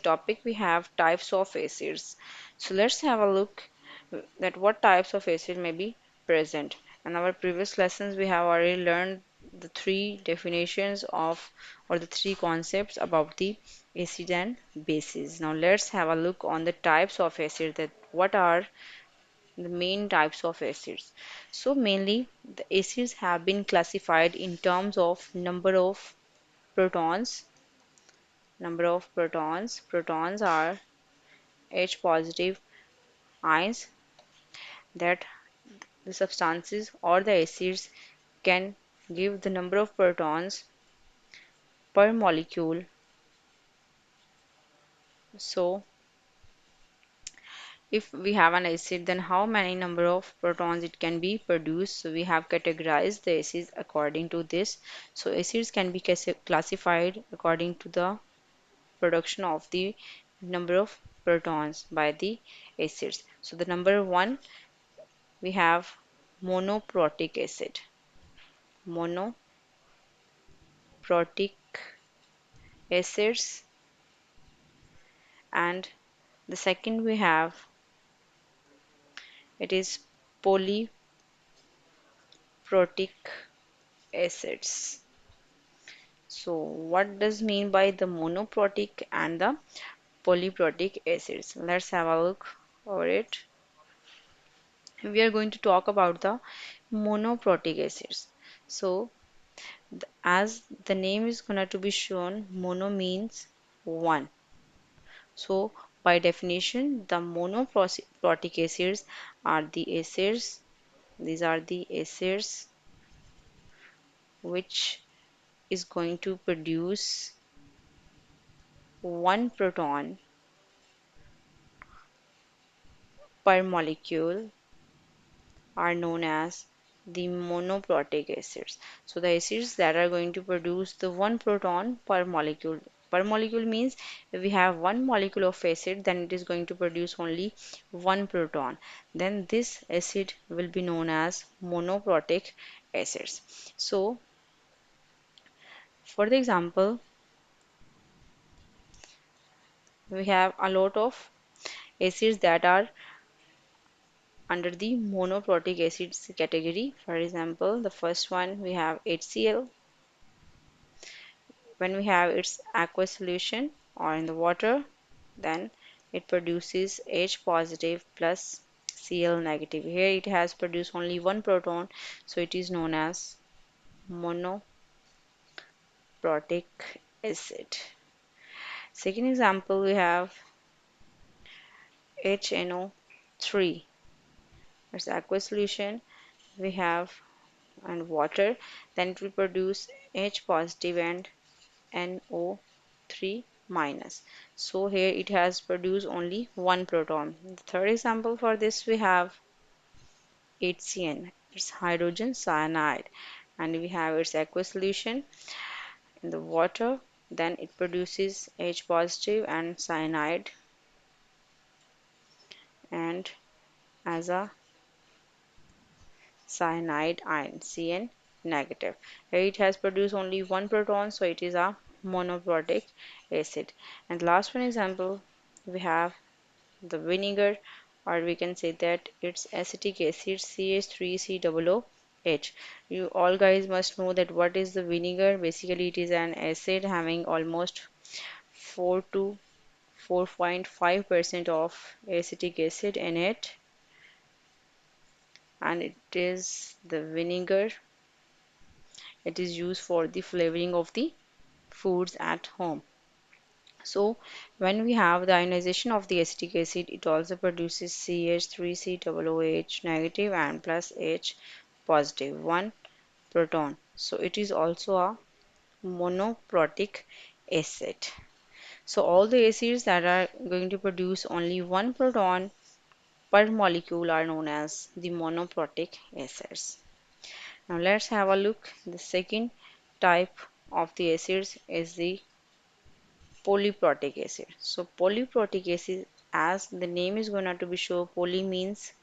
topic we have types of acids. So let's have a look at what types of acid may be present. In our previous lessons, we have already learned the three definitions of or the three concepts about the acid and bases. Now let's have a look on the types of acid, that what are the main types of acids. So mainly the acids have been classified in terms of protons protons. Protons are H positive ions that the substances or the acids can give the number of protons per molecule. So if we have an acid, then how many number of protons it can be produced. So we have categorized the acids according to this. So acids can be classified according to the production of the number of protons by the acids. So the number one, we have monoprotic acid. Monoprotic acids. And the second we have, it is polyprotic acids. So what does mean by the monoprotic and the polyprotic acids? Let's have a look over it. We are going to talk about the monoprotic acids. So as the name is going to be shown, mono means one. So by definition, the monoprotic acids are the acids, these are the acids which is going to produce one proton per molecule, are known as the monoprotic acids. So the acids that are going to produce the one proton per molecule. Per molecule means if we have one molecule of acid, then it is going to produce only one proton. Then this acid will be known as monoprotic acids. So for the example, we have a lot of acids that are under the monoprotic acids category. For example, the first one we have HCl. When we have its aqueous solution or in the water, then it produces H positive plus Cl negative. Here it has produced only one proton, so it is known as monoprotic acid. Second example, we have HNO3. Its aqueous solution we have and water, then it will produce H positive and NO3 minus. So here it has produced only one proton. The third example for this we have HCN. It's hydrogen cyanide, and we have its aqueous solution in the water. Then it produces H positive and cyanide, and as a cyanide ion Cn negative. Here it has produced only one proton, so it is a monoprotic acid. And last one example, we have the vinegar, or we can say that it's acetic acid CH3COOH. You all guys must know that what is the vinegar. Basically it is an acid having almost 4 to 4.5% of acetic acid in it, and it is the vinegar. It is used for the flavoring of the foods at home. So when we have the ionization of the acetic acid, it also produces CH3COOH negative and plus H positive, one proton. So it is also a monoprotic acid. So all the acids that are going to produce only one proton per molecule are known as the monoprotic acids. Now let's have a look. The second type of the acids is the polyprotic acid. So polyprotic acid, as the name is going to be shown, poly means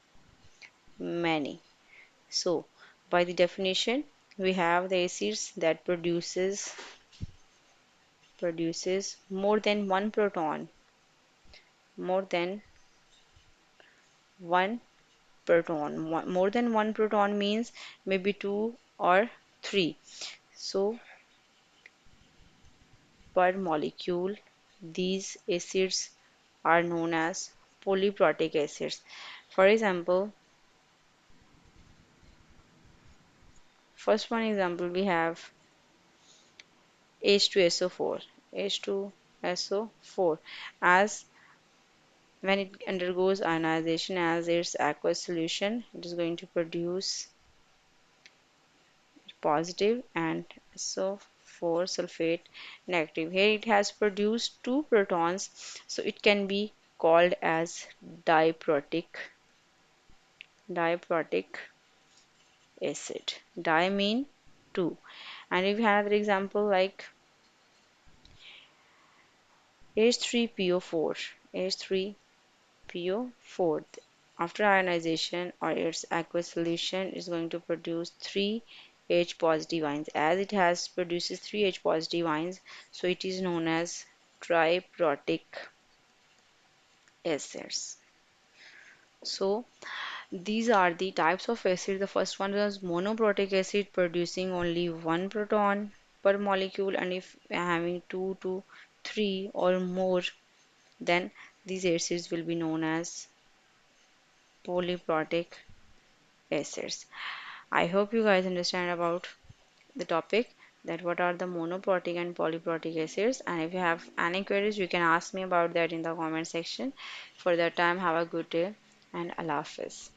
many. So by the definition, we have the acids that produces more than one proton. more than one proton. More than one proton means maybe two or three. So per molecule, these acids are known as polyprotic acids. For example, first one example we have H2SO4. H2SO4 as when it undergoes ionization as its aqueous solution, it is going to produce positive and SO4 sulfate negative. Here it has produced two protons, so it can be called as diprotic diprotic acid. Di mean two. And if you have another example like H3PO4, H3PO4 after ionization or its aqueous solution is going to produce three H positive ions. As it has produces three H positive ions, so it is known as triprotic acids. So these are the types of acid. The first one is monoprotic acid producing only one proton per molecule, and if having two to three or more, then these acids will be known as polyprotic acids. I hope you guys understand about the topic, that what are the monoprotic and polyprotic acids, and if you have any queries you can ask me about that in the comment section. For that time, have a good day and Allah Hafiz.